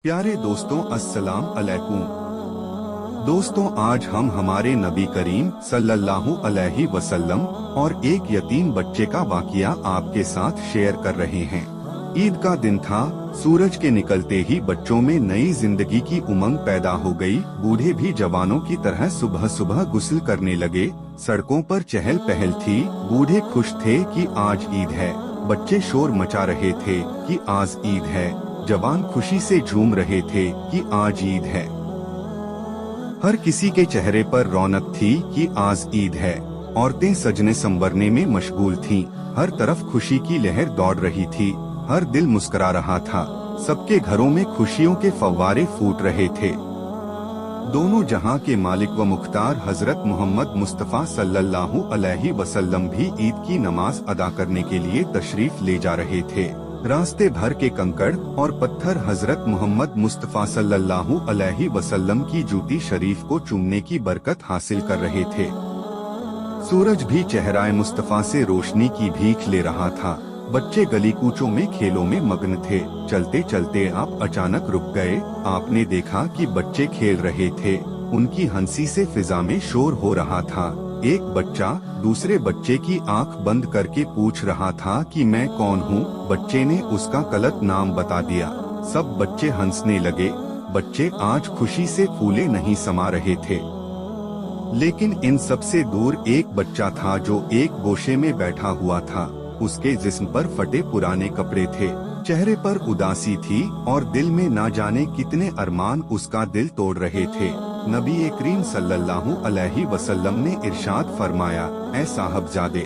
प्यारे दोस्तों, अस्सलाम अलैकुम। दोस्तों, आज हम हमारे नबी करीम सल्लल्लाहु अलैहि वसल्लम और एक यतीम बच्चे का वाकया आपके साथ शेयर कर रहे हैं। ईद का दिन था। सूरज के निकलते ही बच्चों में नई जिंदगी की उमंग पैदा हो गई। बूढ़े भी जवानों की तरह सुबह सुबह गुस्ल करने लगे। सड़कों पर चहल पहल थी। बूढ़े खुश थे कि आज ईद है। बच्चे शोर मचा रहे थे कि आज ईद है। जवान खुशी से झूम रहे थे कि आज ईद है। हर किसी के चेहरे पर रौनक थी कि आज ईद है। औरतें सजने संवरने में मशगूल थीं। हर तरफ खुशी की लहर दौड़ रही थी। हर दिल मुस्कुरा रहा था। सबके घरों में खुशियों के फव्वारे फूट रहे थे। दोनों जहां के मालिक व मुख्तार हजरत मोहम्मद मुस्तफ़ा सल्लल्लाहु अलैहि वसल्लम भी ईद की नमाज अदा करने के लिए तशरीफ ले जा रहे थे। रास्ते भर के कंकड़ और पत्थर हजरत मोहम्मद मुस्तफ़ा सल्लल्लाहु अलैहि वसल्लम की जूती शरीफ को चूमने की बरकत हासिल कर रहे थे। सूरज भी चेहराए मुस्तफ़ा से रोशनी की भीख ले रहा था। बच्चे गली कूचों में खेलों में मग्न थे। चलते चलते आप अचानक रुक गए। आपने देखा कि बच्चे खेल रहे थे। उनकी हंसी से फिजा में शोर हो रहा था। एक बच्चा दूसरे बच्चे की आंख बंद करके पूछ रहा था कि मैं कौन हूँ। बच्चे ने उसका गलत नाम बता दिया। सब बच्चे हंसने लगे। बच्चे आज खुशी से फूले नहीं समा रहे थे। लेकिन इन सब से दूर एक बच्चा था जो एक गोशे में बैठा हुआ था। उसके जिस्म पर फटे पुराने कपड़े थे। चेहरे पर उदासी थी और दिल में ना जाने कितने अरमान उसका दिल तोड़ रहे थे। नबी करीम सल्लल्लाहु अलैहि वसल्लम ने इरशाद फरमाया, ऐ साहबजादे,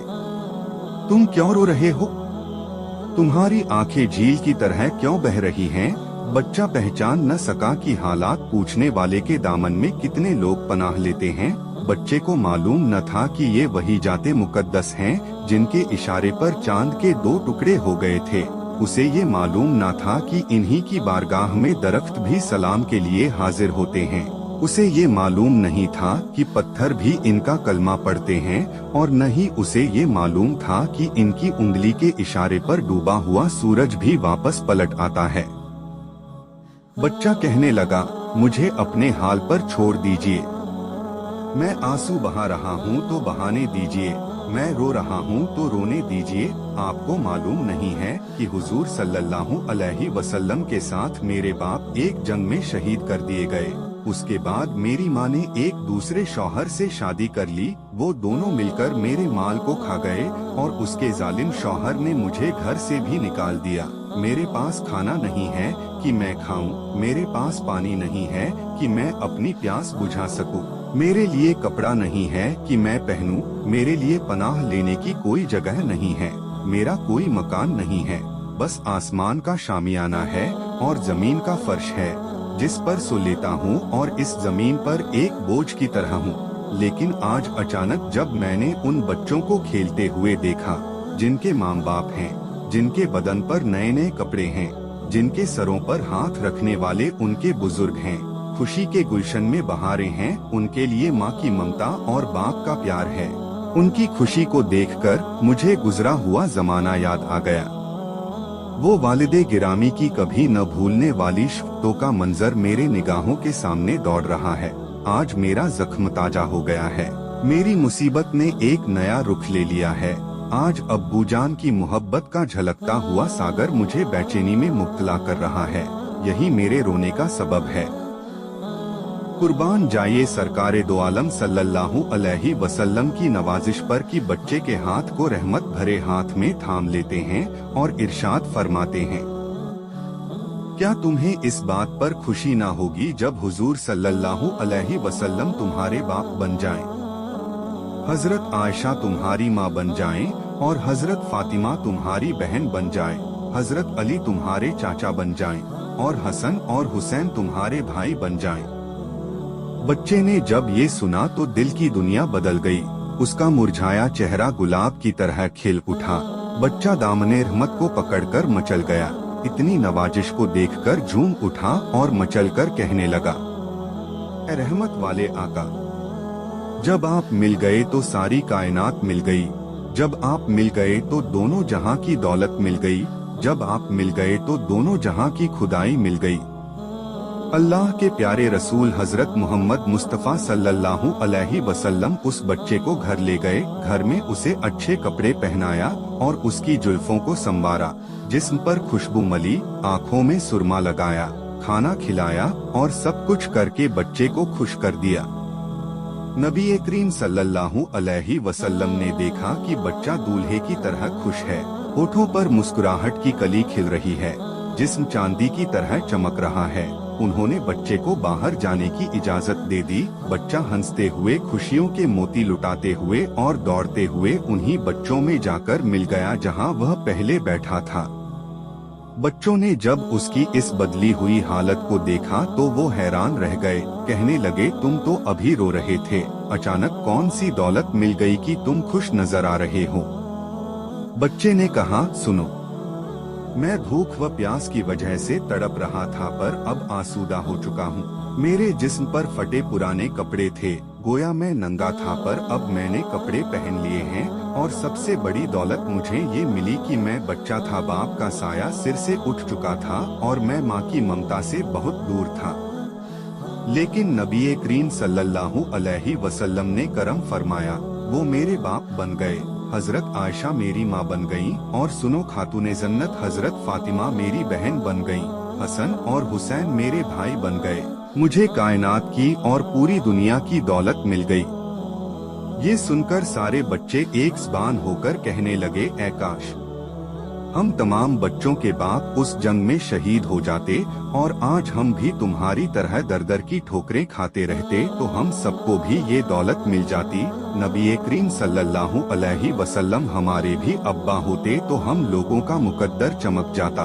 तुम क्यों रो रहे हो? तुम्हारी आंखें झील की तरह क्यों बह रही हैं? बच्चा पहचान न सका कि हालात पूछने वाले के दामन में कितने लोग पनाह लेते हैं। बच्चे को मालूम न था कि ये वही जाते मुकद्दस हैं जिनके इशारे पर चांद के 2 टुकड़े हो गए थे। उसे ये मालूम न था कि इन्हीं की बारगाह में दरख्त भी सलाम के लिए हाजिर होते हैं। उसे ये मालूम नहीं था कि पत्थर भी इनका कलमा पढ़ते हैं, और न ही उसे ये मालूम था कि इनकी उंगली के इशारे पर डूबा हुआ सूरज भी वापस पलट आता है। बच्चा कहने लगा, मुझे अपने हाल पर छोड़ दीजिए। मैं आंसू बहा रहा हूँ तो बहाने दीजिए। मैं रो रहा हूँ तो रोने दीजिए। आपको मालूम नहीं है कि हुजूर सल्लल्लाहु अलैहि वसल्लम के साथ मेरे बाप एक जंग में शहीद कर दिए गए। उसके बाद मेरी माँ ने एक दूसरे शौहर से शादी कर ली। वो दोनों मिलकर मेरे माल को खा गए और उसके जालिम शौहर ने मुझे घर से भी निकाल दिया। मेरे पास खाना नहीं है कि मैं खाऊं। मेरे पास पानी नहीं है कि मैं अपनी प्यास बुझा सकूं। मेरे लिए कपड़ा नहीं है कि मैं पहनूं। मेरे लिए पनाह लेने की कोई जगह नहीं है। मेरा कोई मकान नहीं है। बस आसमान का शामियाना है और जमीन का फर्श है जिस पर सो लेता हूँ, और इस जमीन पर एक बोझ की तरह हूँ। लेकिन आज अचानक जब मैंने उन बच्चों को खेलते हुए देखा जिनके माँ बाप हैं, जिनके बदन पर नए नए कपड़े हैं, जिनके सरों पर हाथ रखने वाले उनके बुजुर्ग हैं, खुशी के गुलशन में बहारें हैं, उनके लिए माँ की ममता और बाप का प्यार है। उनकी खुशी को देखकर मुझे गुजरा हुआ जमाना याद आ गया। वो वालिदे गिरामी की कभी न भूलने वाली शफ़क़तों का मंजर मेरे निगाहों के सामने दौड़ रहा है। आज मेरा जख्म ताजा हो गया है। मेरी मुसीबत ने एक नया रुख ले लिया है। आज अब्बूजान की मोहब्बत का झलकता हुआ सागर मुझे बेचैनी में मुब्तला कर रहा है। यही मेरे रोने का सबब है। कुर्बान जाइए सरकारे दो आलम सल्लल्लाहु अलैहि वसल्लम की नवाजिश पर कि बच्चे के हाथ को रहमत भरे हाथ में थाम लेते हैं और इरशाद फरमाते हैं, क्या तुम्हें इस बात पर खुशी ना होगी जब हुजूर सल्लल्लाहु अलैहि वसल्लम तुम्हारे बाप बन जाएं, हजरत आयशा तुम्हारी माँ बन जाएं और हजरत फातिमा तुम्हारी बहन बन जाएं, हजरत अली तुम्हारे चाचा बन जाएं और हसन और हुसैन तुम्हारे भाई बन जाएं। बच्चे ने जब ये सुना तो दिल की दुनिया बदल गई। उसका मुरझाया चेहरा गुलाब की तरह खिल उठा। बच्चा दामने रहमत को पकड़कर मचल गया। इतनी नवाजिश को देखकर झूम उठा और मचलकर कहने लगा, ए रहमत वाले आका, जब आप मिल गए तो सारी कायनात मिल गई। जब आप मिल गए तो दोनों जहां की दौलत मिल गई। जब आप मिल गए तो दोनों जहां की खुदाई मिल गई। अल्लाह के प्यारे रसूल हजरत मोहम्मद मुस्तफ़ा सल्लल्लाहु अलैहि वसल्लम उस बच्चे को घर ले गए। घर में उसे अच्छे कपड़े पहनाया और उसकी जुल्फों को संवारा, जिस्म पर खुशबू मली, आँखों में सुरमा लगाया, खाना खिलाया और सब कुछ करके बच्चे को खुश कर दिया। नबी करीम सल्लल्लाहु अलैहि वसल्लम ने देखा कि बच्चा दूल्हे की तरह खुश है, होठों पर मुस्कुराहट की कली खिल रही है, जिस्म चांदी की तरह चमक रहा है। उन्होंने बच्चे को बाहर जाने की इजाजत दे दी। बच्चा हंसते हुए, खुशियों के मोती लुटाते हुए और दौड़ते हुए उन्हीं बच्चों में जाकर मिल गया जहां वह पहले बैठा था। बच्चों ने जब उसकी इस बदली हुई हालत को देखा तो वो हैरान रह गए। कहने लगे, तुम तो अभी रो रहे थे, अचानक कौन सी दौलत मिल गई कि तुम खुश नजर आ रहे हो। बच्चे ने कहा, सुनो, मैं भूख व प्यास की वजह से तड़प रहा था, पर अब आसूदा हो चुका हूँ। मेरे जिस्म पर फटे पुराने कपड़े थे, गोया मैं नंगा था, पर अब मैंने कपड़े पहन लिए हैं और सबसे बड़ी दौलत मुझे ये मिली कि मैं बच्चा था। बाप का साया सिर से उठ चुका था और मैं माँ की ममता से बहुत दूर था। लेकिन नबी करीम सल्लल्लाहु अलैहि वसल्लम ने करम फरमाया, वो मेरे बाप बन गए। हजरत आयशा मेरी माँ बन गईं और सुनो, खातूने जन्नत हजरत फातिमा मेरी बहन बन गईं। हसन और हुसैन मेरे भाई बन गए। मुझे कायनात की और पूरी दुनिया की दौलत मिल गई। ये सुनकर सारे बच्चे एक ज़बान होकर कहने लगे, ऐ काश हम तमाम बच्चों के बाप उस जंग में शहीद हो जाते और आज हम भी तुम्हारी तरह दर दर की ठोकरें खाते रहते, तो हम सबको भी ये दौलत मिल जाती। नबी करीम सल्लल्लाहु अलैहि वसल्लम हमारे भी अब्बा होते तो हम लोगों का मुकद्दर चमक जाता।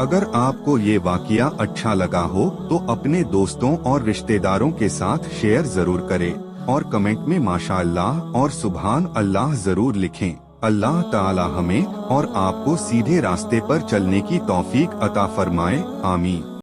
अगर आपको ये वाक़या अच्छा लगा हो तो अपने दोस्तों और रिश्तेदारों के साथ शेयर जरूर करें और कमेंट में माशाअल्लाह और सुभान अल्लाह जरूर लिखें। अल्लाह ताला हमें और आपको सीधे रास्ते पर चलने की तौफीक अता फरमाए। आमीन।